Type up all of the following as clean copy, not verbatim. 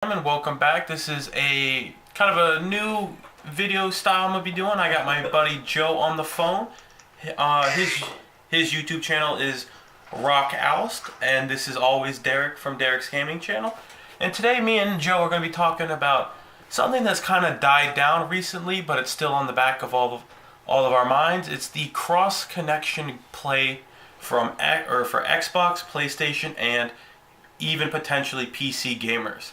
And welcome back. This is a kind of a new video style I'm gonna be doing. I got my buddy Joe on the phone. His YouTube channel is Rock Oust, and this is always Derek from Derek's Gaming Channel. And today, me and Joe are gonna be talking about something that's kind of died down recently, but it's still on the back of all of our minds. It's the cross connection play from for Xbox, PlayStation, and even potentially PC gamers.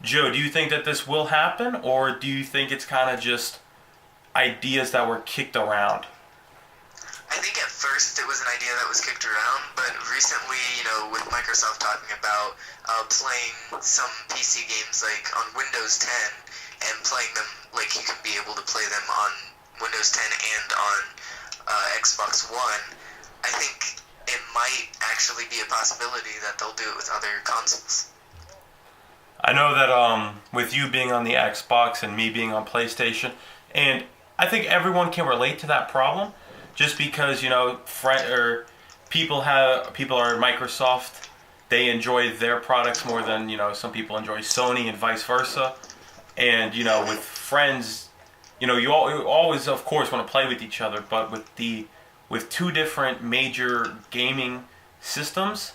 Joe, do you think that this will happen, or do you think it's kind of just ideas that were kicked around? I think at first it was an idea that was kicked around, but recently, with Microsoft talking about playing some PC games like on Windows 10 and playing them like you can be able to play them on Windows 10 and on Xbox One, I think it might actually be a possibility that they'll do it with other consoles. I know that with you being on the Xbox and me being on PlayStation, and I think everyone can relate to that problem, just because people are Microsoft, they enjoy their products more than some people enjoy Sony and vice versa, and with friends, you always of course want to play with each other, but with two different major gaming systems,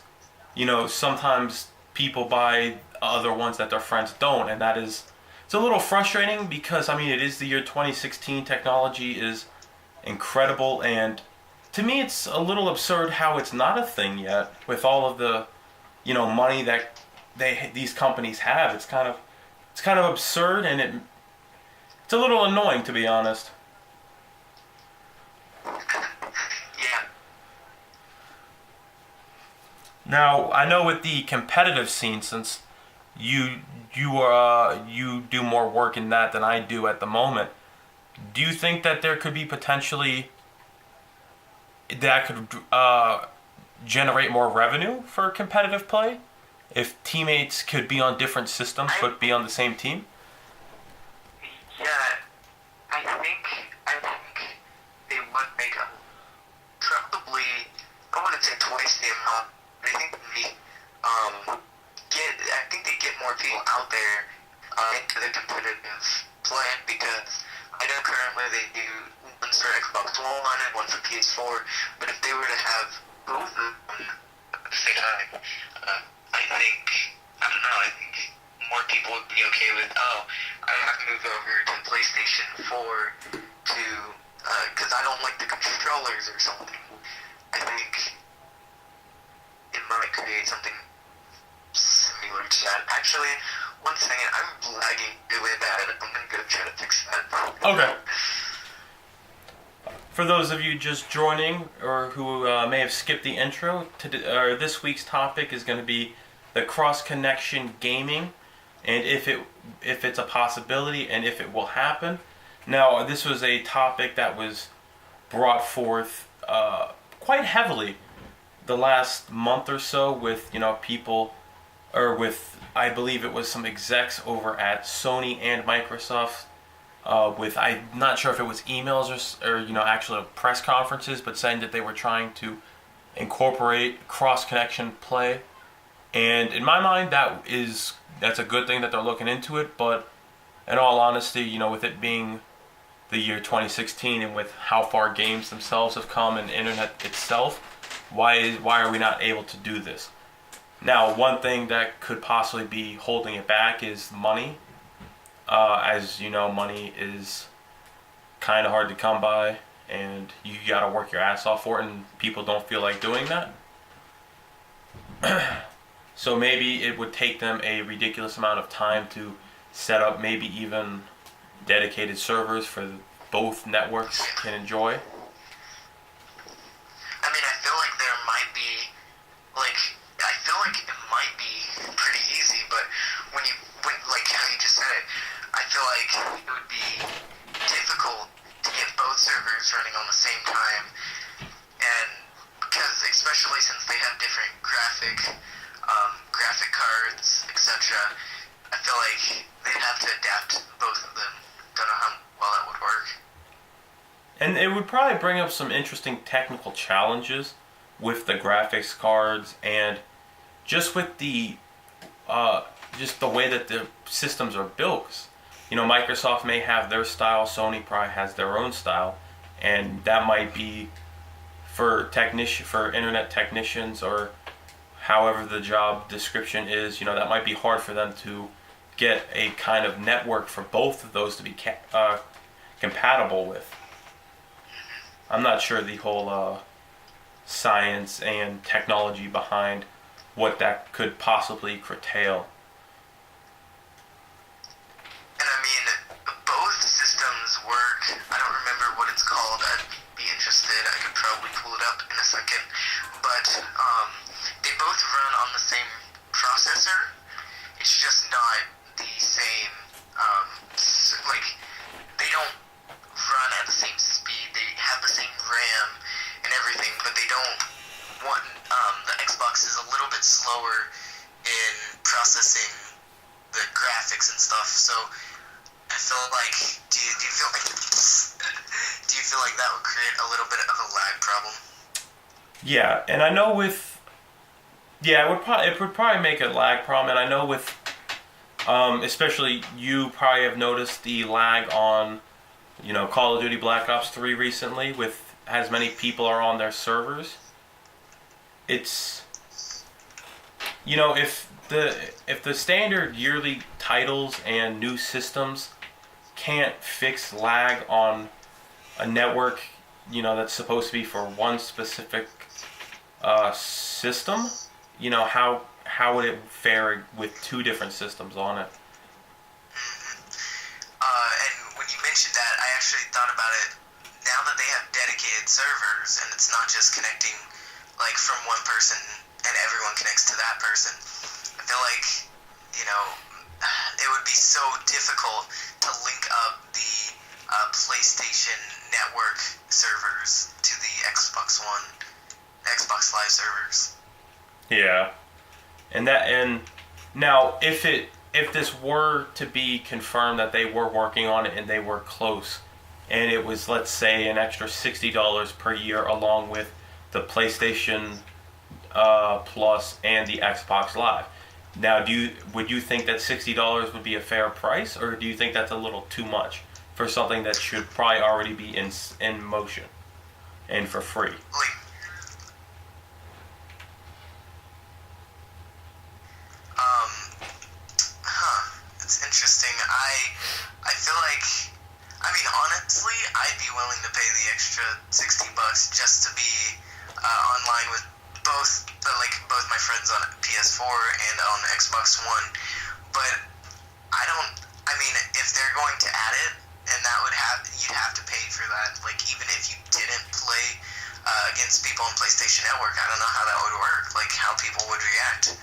sometimes people buy other ones that their friends don't, and it's a little frustrating because it is the year 2016. Technology is incredible, and to me it's a little absurd how it's not a thing yet with all of the money that these companies have. It's kind of absurd, and it's a little annoying, to be honest. Yeah. Now, I know with the competitive scene, since you you do more work in that than I do at the moment, do you think that there could be potentially that could generate more revenue for competitive play if teammates could be on different systems but be on the same team? Yeah, I think they would make a probably, I wouldn't say twice the amount. I think I think they get more people out there into the competitive play, because I know currently they do one for Xbox One and one for PS4, but if they were to have both of them at the same time, I think more people would be okay with, I have to move over to PlayStation 4 to, because I don't like the controllers or something. I think it might create something similar to that. Actually, one second, I'm lagging really bad. I'm gonna go try to fix that. Okay. For those of you just joining or who may have skipped the intro, this week's topic is going to be the cross-connection gaming, and if it's a possibility and if it will happen. Now, this was a topic that was brought forth quite heavily the last month or so with people, or with, I believe it was some execs over at Sony and Microsoft, I'm not sure if it was emails or actual press conferences, but saying that they were trying to incorporate cross connection play. And in my mind, that's a good thing that they're looking into it. But in all honesty, with it being the year 2016 and with how far games themselves have come and the internet itself, why are we not able to do this? Now, one thing that could possibly be holding it back is money. As you know, money is kind of hard to come by, and you gotta work your ass off for it, and people don't feel like doing that. So maybe it would take them a ridiculous amount of time to set up maybe even dedicated servers for both networks can enjoy. I feel like there might be, I feel like it might be pretty easy, but when like how you just said it, I feel like it would be difficult to get both servers running on the same time, and because especially since they have different graphic cards, etc., I feel like they'd have to adapt both of them. Don't know how well that would work. And it would probably bring up some interesting technical challenges with the graphics cards, and just with the just the way that the systems are built. You know, Microsoft may have their style, Sony probably has their own style, and that might be for internet technicians, or however the job description is. You know, that might be hard for them to get a kind of network for both of those to be compatible with. I'm not sure the whole science and technology behind what that could possibly curtail. And I mean, both systems work. I don't remember what it's called. I'd be interested. I could probably pull it up in a second. But they both run on the same processor. It's just not the same. Like, they don't run at the same speed. They have the same RAM and everything, but they don't want. The Xbox is a little bit slower in processing the graphics and stuff. So I feel like, do you feel like do you feel like that would create a little bit of a lag problem? Yeah, and I know with it would probably make a lag problem, and I know with especially you probably have noticed the lag on, you know, Call of Duty Black Ops 3 recently, with as many people are on their servers. It's, you know, if the standard yearly titles and new systems can't fix lag on a network, you know, that's supposed to be for one specific system, you know, how would it fare with two different systems on it? And when you mentioned that, I actually thought about it. Now that they have dedicated servers and it's not just connecting like from one person and everyone connects to that person, I feel like, you know, it would be so difficult to link up the PlayStation Network servers to the Xbox Live servers. Yeah, and now if this were to be confirmed that they were working on it and they were close, and it was, let's say, an extra $60 per year along with the PlayStation Plus and the Xbox Live. Now, would you think that $60 would be a fair price, or do you think that's a little too much for something that should probably already be in motion and for free? It's interesting. I feel like, I mean, honestly, I'd be willing to pay the extra $60 just to be online with both my friends on PS4 and on Xbox One. But I mean, if they're going to add it, and you'd have to pay for that. Like, even if you didn't play against people on PlayStation Network, I don't know how that would work. Like, how people would react.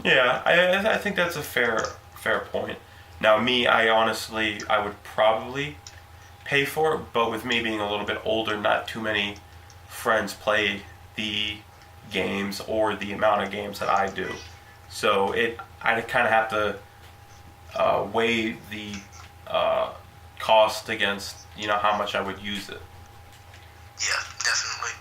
Yeah, I think that's a fair point. Now, I would probably pay for it, but with me being a little bit older, not too many friends play the games or the amount of games that I do. So I'd kind of have to weigh the cost against, you know, how much I would use it. Yeah, definitely.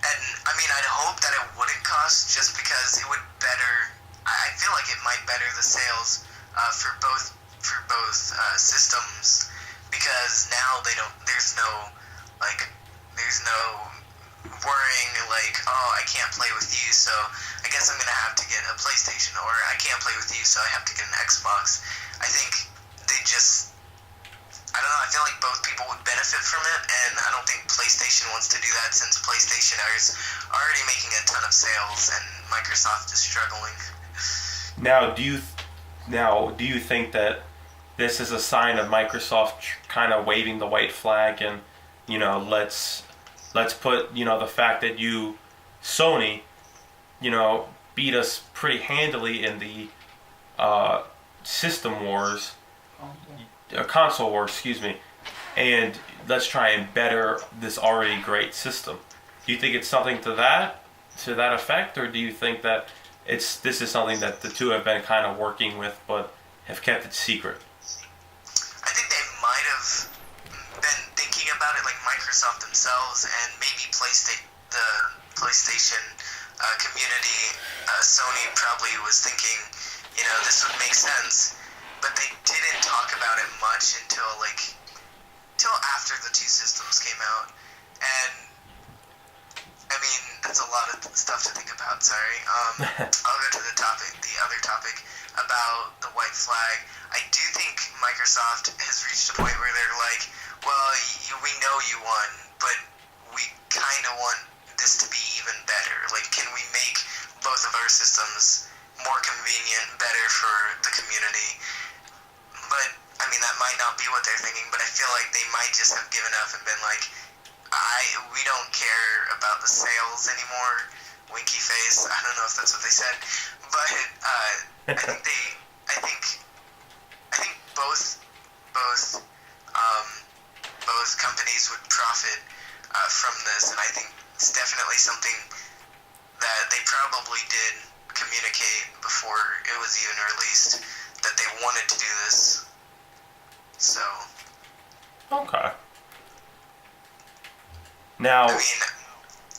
And I mean, I'd hope that it wouldn't cost, just because it would better. I feel like it might better the sales for both systems, because now there's no worrying like, oh, I can't play with you, so I guess I'm gonna have to get a PlayStation, or I can't play with you, so I have to get an Xbox. I think I don't know, I feel like both people would benefit from it, and I don't think PlayStation wants to do that, since PlayStation is already making a ton of sales and Microsoft is struggling. Now, do you think that this is a sign of Microsoft kind of waving the white flag, and, you know, let's put, you know, the fact that Sony, you know, beat us pretty handily in the system wars, console wars, excuse me, and let's try and better this already great system. Do you think it's something to that effect, or do you think that this is something that the two have been kind of working with but have kept it secret? I think they might have been thinking about it, like Microsoft themselves, and maybe the PlayStation community, Sony probably was thinking, this would make sense, but they didn't talk about it much until after the two systems came out. And I mean, that's a lot of stuff to think about. Sorry. I'll go to the other topic about the white flag. I do think Microsoft has reached a point where they're like, well, we know you won, but we kind of want this to be even better. Like, can we make both of our systems more convenient, better for the community? But I mean, that might not be what they're thinking, but I feel like they might just have given up and been like, we don't care about the sales anymore. Winky face. I don't know if that's what they said, but I think both companies would profit from this, and I think it's definitely something that they probably did communicate before it was even released that they wanted to do this. So. Okay. Now. I mean,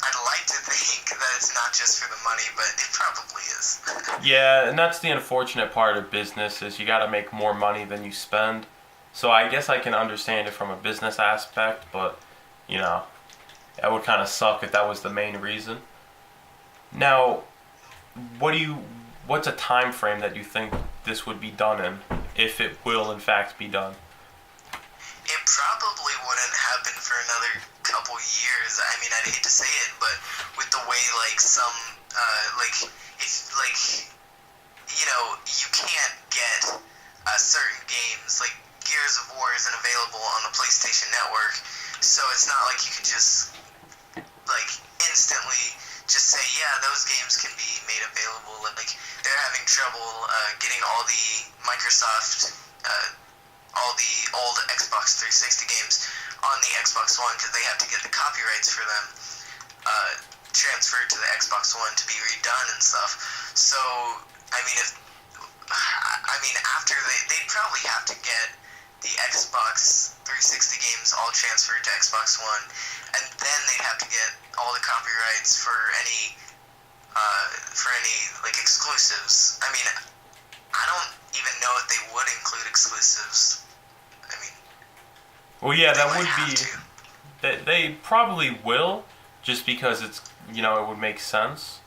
I'd like to think that it's not just for the money, but it probably is. Yeah, and that's the unfortunate part of business is you got to make more money than you spend. So I guess I can understand it from a business aspect, but that would kind of suck if that was the main reason. Now, what's a time frame that you think this would be done in, if it will in fact be done? It probably wouldn't happen for another couple years. I mean, I'd hate to say it, but with the way you can't get certain games like Gears of War isn't available on the PlayStation Network, so it's not like you can just instantly just say, yeah, those games can be made available. Like, they're having trouble getting all the Microsoft, all the old Xbox 360 games on the Xbox One because they have to get the copyrights for them transferred to the Xbox One to be redone and stuff. So, after they'd probably have to get the Xbox 360 games all transferred to Xbox One, and then they'd have to get all the copyrights for any exclusives. I mean, I don't even know if they would include exclusives. I mean, well, yeah, that would be. They probably will, just because it's it would make sense.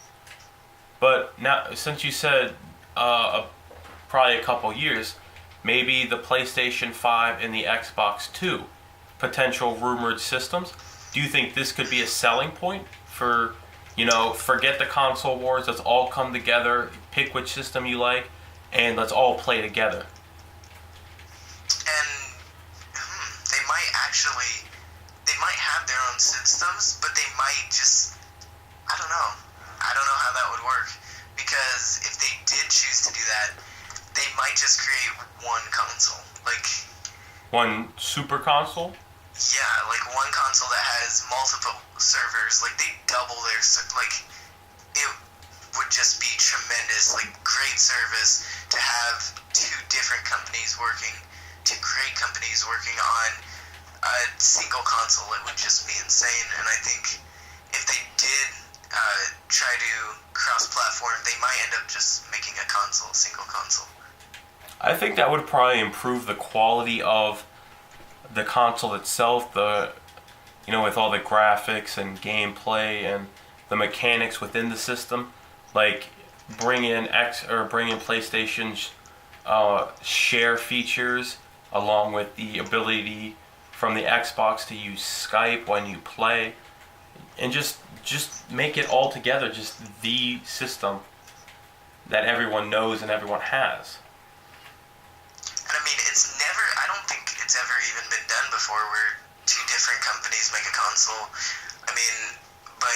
But now, since you said probably a couple years, maybe the PlayStation 5 and the Xbox 2 potential rumored systems. Do you think this could be a selling point for, forget the console wars, let's all come together, pick which system you like, and let's all play together? And they might have their own systems, but they might just, I don't know how that would work, because if they did choose to do that, they might just create one console, one super console. Yeah, one console that has multiple servers. They double their it would just be tremendous. Great service to have two different companies working, two great companies working on a single console. It would just be insane. And I think if they did try to cross-platform, they might end up just making a single console. I think that would probably improve the quality of the console itself, with all the graphics and gameplay and the mechanics within the system. Bring in PlayStation's share features along with the ability from the Xbox to use Skype when you play, and just make it all together just the system that everyone knows and everyone has. And I mean, I don't think it's ever even been done before where two different companies make a console. I mean, but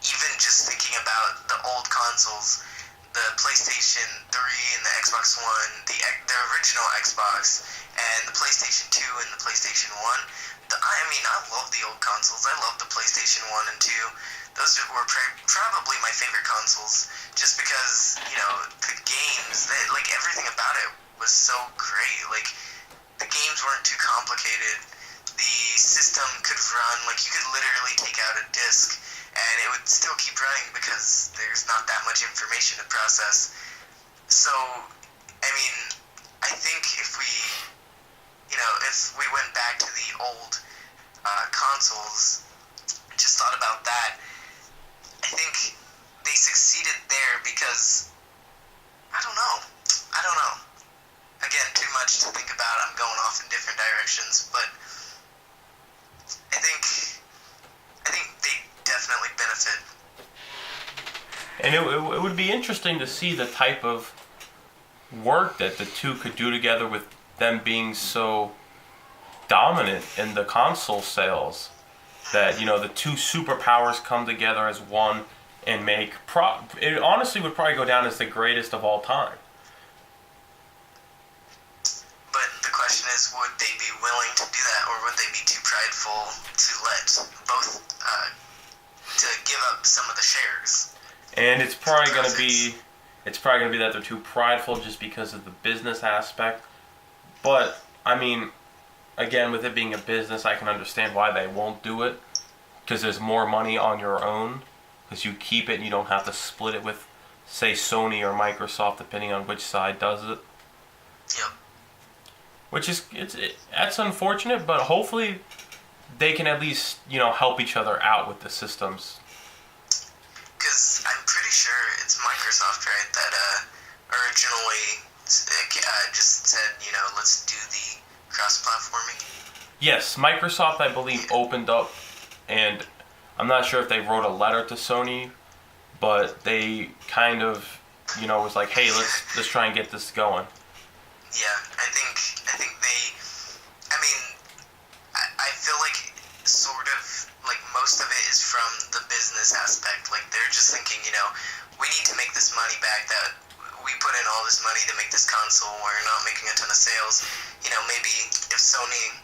even just thinking about the old consoles, the PlayStation 3 and the Xbox One, the original Xbox, and the PlayStation 2 and the PlayStation 1, I love the old consoles. I love the PlayStation 1 and 2. Those were probably my favorite consoles, just because, the games, everything about it was so great. The games weren't too complicated. The system could run, you could literally take out a disc and it would still keep running because there's not that much information to process. So, I mean, I think if we went back to the old consoles, just thought about that, I think they succeeded there because, I don't know. Again, too much to think about. I'm going off in different directions, but I think they definitely benefit. And it would be interesting to see the type of work that the two could do together with them being so dominant in the console sales. That, the two superpowers come together as one and make it honestly would probably go down as the greatest of all time. But the question is, would they be willing to do that, or would they be too prideful to let both, to give up some of the shares? And it's probably going to be that they're too prideful just because of the business aspect. But, I mean, again, with it being a business, I can understand why they won't do it. Because there's more money on your own. Because you keep it and you don't have to split it with, say, Sony or Microsoft, depending on which side does it. Yep. Which is, that's unfortunate, but hopefully they can at least, help each other out with the systems. Because I'm pretty sure it's Microsoft, right, that originally just said, let's do the cross-platforming. Yes, Microsoft, I believe, opened up, and I'm not sure if they wrote a letter to Sony, but they kind of, was like, hey, let's try and get this going. Yeah, I think I feel like sort of like most of it is from the business aspect. Like they're just thinking, we need to make this money back that we put in all this money to make this console. We're not making a ton of sales. Maybe if Sony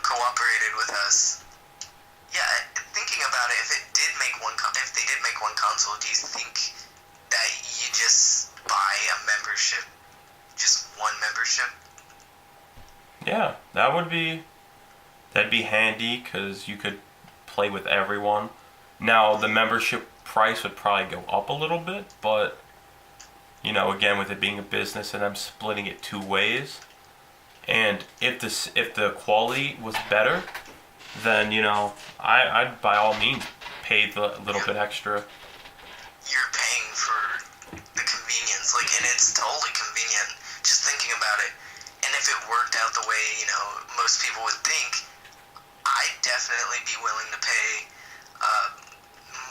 cooperated with us. Yeah, thinking about it, if they did make one console, do you think that you just buy a membership? Just one membership? Yeah, that'd be handy because you could play with everyone. Now, the membership price would probably go up a little bit, but, again, with it being a business and I'm splitting it two ways, and if the quality was better, then, I'd by all means pay the little bit extra. You're paying for the convenience, and it's totally convenient. Just thinking about it, and if it worked out the way most people would think, I'd definitely be willing to pay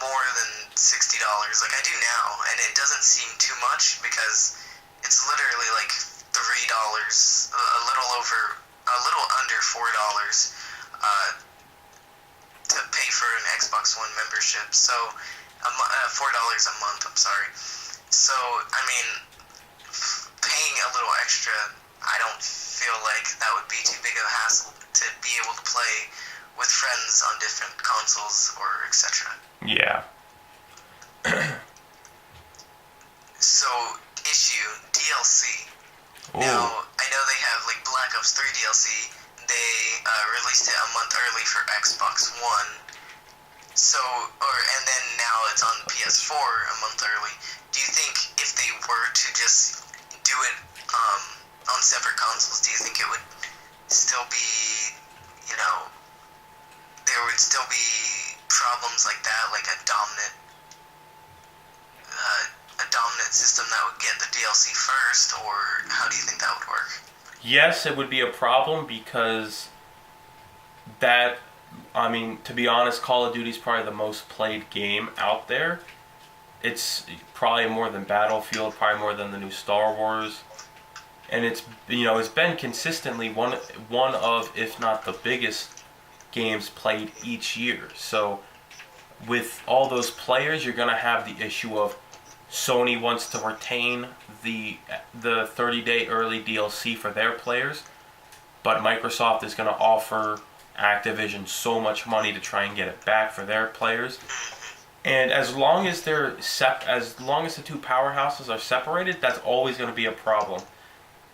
more than $60 like I do now, and it doesn't seem too much because it's literally like $3, a little under $4 to pay for an Xbox One membership. So $4 a month. I'm sorry. So I mean, paying a little extra, I don't feel like that would be too big of a hassle to be able to play with friends on different consoles or etc. Yeah. So, issue DLC. Ooh. Now, I know they have Black Ops 3 DLC. They released it a month early for Xbox One. So, and then now it's on PS4 a month early. Do you think if they were to just do it on separate consoles, do you think it would still be, there would still be problems like that, like a dominant system that would get the DLC first, or how do you think that would work? Yes, it would be a problem because to be honest, Call of Duty is probably the most played game out there. It's probably more than Battlefield, probably more than the new Star Wars. And it's been consistently one of, if not the biggest games played each year. So with all those players, you're going to have the issue of Sony wants to retain the 30-day early DLC for their players, but Microsoft is going to offer Activision so much money to try and get it back for their players. And as long as the two powerhouses are separated, that's always going to be a problem.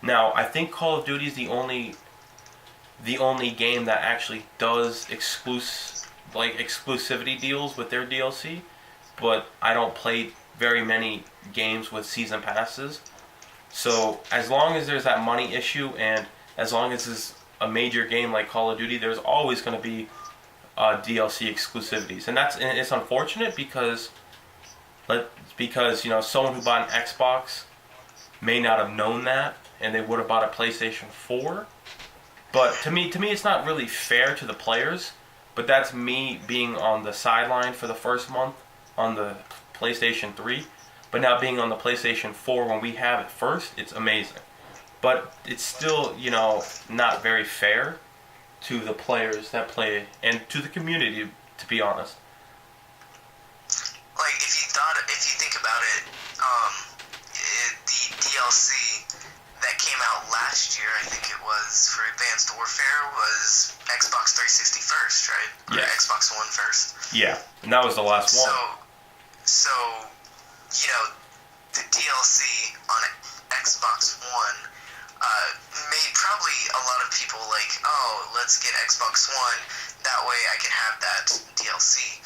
Now, I think Call of Duty is the only game that actually does like exclusivity deals with their DLC, but I don't play very many games with season passes. So as long as there's that money issue, and as long as it's a major game like Call of Duty, there's always going to be DLC exclusivities, and it's unfortunate because someone who bought an Xbox may not have known that, and they would have bought a PlayStation 4. But to me, it's not really fair to the players. But that's me being on the sideline for the first month on the PlayStation 3. But now being on the PlayStation 4 when we have it first, it's amazing. But it's still, not very fair to the players that play and to the community, to be honest. Like, if you think about it, the DLC that came out last year, I think it was, for Advanced Warfare, was Xbox 360 first, right? Or Yeah. Xbox One first. Yeah, and that was the last one. So, the DLC on Xbox One made probably a lot of people like, oh, let's get Xbox One, that way I can have that DLC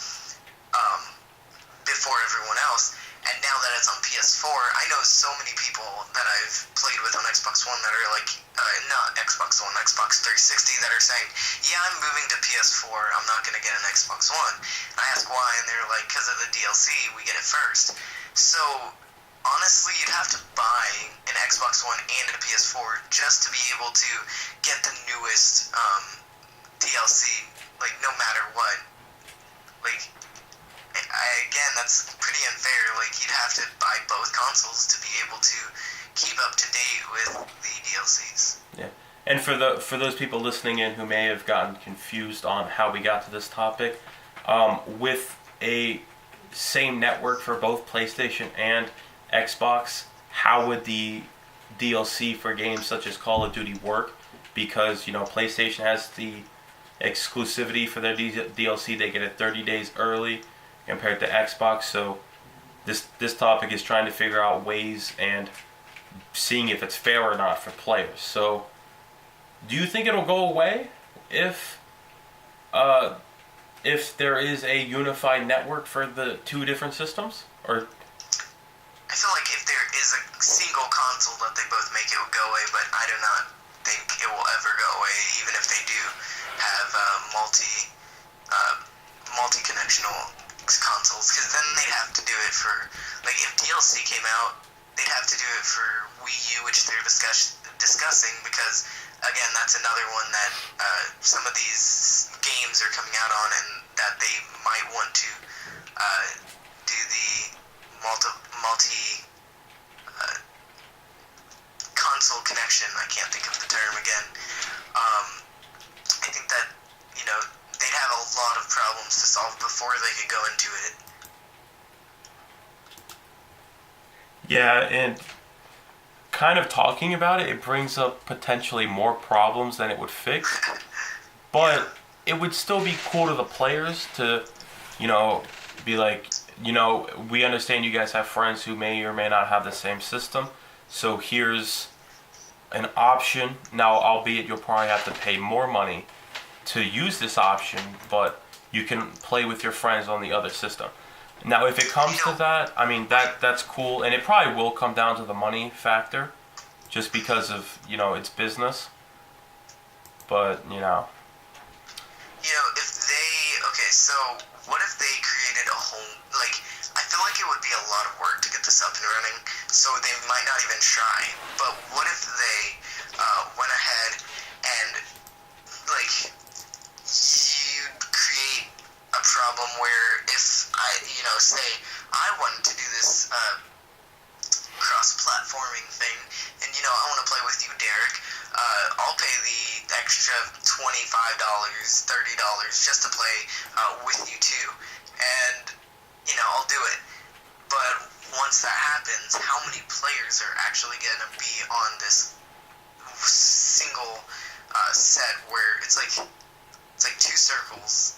before everyone else. And now that it's on PS4, I know so many people that I've played with on Xbox One that are like, not Xbox One, Xbox 360, that are saying, yeah, I'm moving to PS4, I'm not going to get an Xbox One. And I ask why, and they're like, because of the DLC, we get it first. So, honestly, you'd have to buy an Xbox One and a PS4 just to be able to get the newest DLC, like, no matter what. Like, again, that's pretty unfair. Like, you'd have to buy both consoles to be able to keep up to date with the DLCs. Yeah, and for those people listening in who may have gotten confused on how we got to this topic, with a same network for both PlayStation and Xbox, how would the DLC for games such as Call of Duty work? Because PlayStation has the exclusivity for their DLC; they get it 30 days early compared to Xbox. So this topic is trying to figure out ways and seeing if it's fair or not for players. So, do you think it'll go away if there is a unified network for the two different systems? Or I feel like if there is a single console that they both make, it will go away, but I do not think it will ever go away, even if they do have multi-connectional consoles, because then they'd have to do it for, like, if DLC came out, they'd have to do it for Wii U, which they're discussing, because, again, that's another one that some of these games are coming out on, and that they might want to do the multi console connection. I can't think of the term again. I think that they'd have a lot of problems to solve before they could go into it. yeah, and kind of talking about it, it brings up potentially more problems than it would fix. But it would still be cool to the players to, be like, we understand you guys have friends who may or may not have the same system. So here's an option. Now, albeit you'll probably have to pay more money to use this option, but you can play with your friends on the other system. Now, if it comes to that, I mean, that's cool. And it probably will come down to the money factor just because of, it's business. But, so what if they created a home, like, I feel like it would be a lot of work to get this up and running, so they might not even try, but what if they went ahead and, like, you create a problem where if I, say, I wanted to do this cross-platforming thing, and, I want to play with you, Derek, I'll pay the extra $25, $30 just to play with you too, and I'll do it. But once that happens, how many players are actually going to be on this single set where it's like two circles?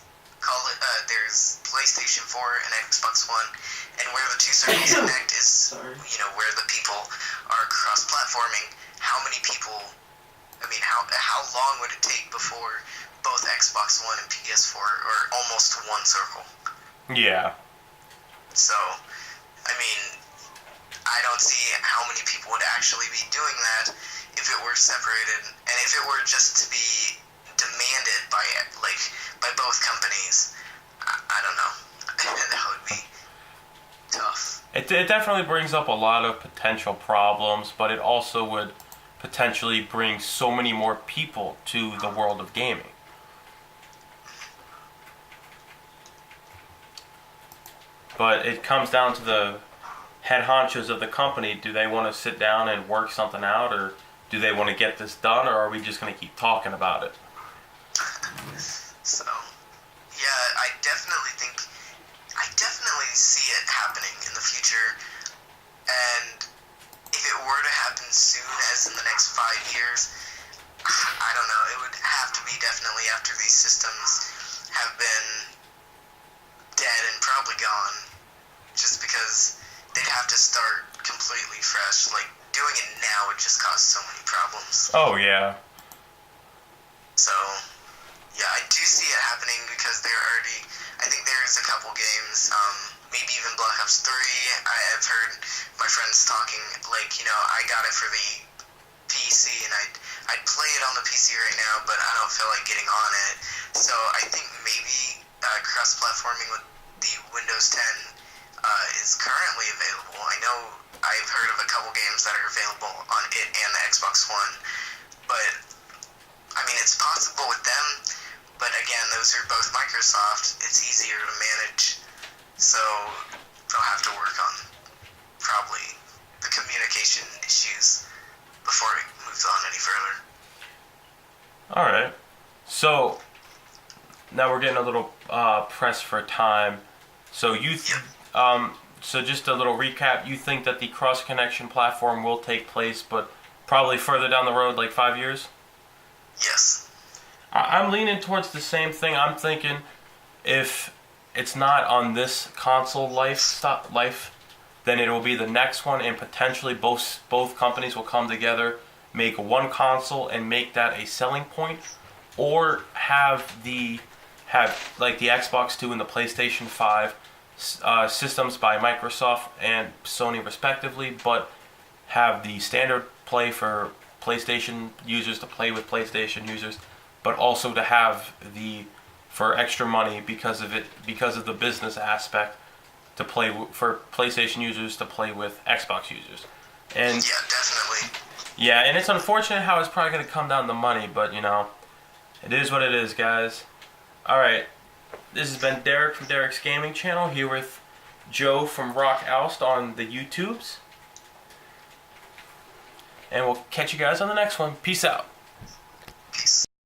There's PlayStation 4 and Xbox One, and where the two circles connect is where the people are cross-platforming. How many people? I mean, how long would it take before both Xbox One and PS4 are almost one circle. Yeah. So, I mean, I don't see how many people would actually be doing that if it were separated, and if it were just to be demanded by both companies. I don't know. That would be tough. It definitely brings up a lot of potential problems, but it also would potentially bring so many more people to the world of gaming. But it comes down to the head honchos of the company. Do they want to sit down and work something out, or do they want to get this done, or are we just going to keep talking about it? So, yeah, I definitely see it happening in the future, and if it were to happen soon, as in the next 5 years, I don't know, it would have to be definitely after these systems have been dead and probably gone, just because they'd have to start completely fresh. Like, doing it now would just cause so many problems. Oh, yeah. So, yeah, I do see it happening because I think there's a couple games, maybe even Black Ops 3. I've heard my friends talking, like, I got it for the PC, and I'd play it on the PC right now, but I don't feel like getting on it. So I think maybe cross-platforming with the Windows 10 is currently available. I know I've heard of a couple games that are available on it and the Xbox One, but I mean, it's possible with them, but again, those are both Microsoft. It's easier to manage, so they'll have to work on probably the communication issues before it moves on any further. All right. So now we're getting a little pressed for time. So so just a little recap. You think that the cross-connection platform will take place, but probably further down the road, like 5 years? Yes. I'm leaning towards the same thing. I'm thinking if it's not on this console life, then it will be the next one, and potentially both companies will come together, make one console, and make that a selling point, or have like the Xbox 2 and the PlayStation 5 systems by Microsoft and Sony respectively, but have the standard play for PlayStation users to play with PlayStation users, but also to have for extra money because of the business aspect, to play for PlayStation users to play with Xbox users. And yeah, definitely. Yeah, and it's unfortunate how it's probably going to come down to money, but it is what it is, guys. All right, this has been Derek from Derek's Gaming Channel, here with Joe from Rock Oust on the YouTubes. And we'll catch you guys on the next one. Peace out.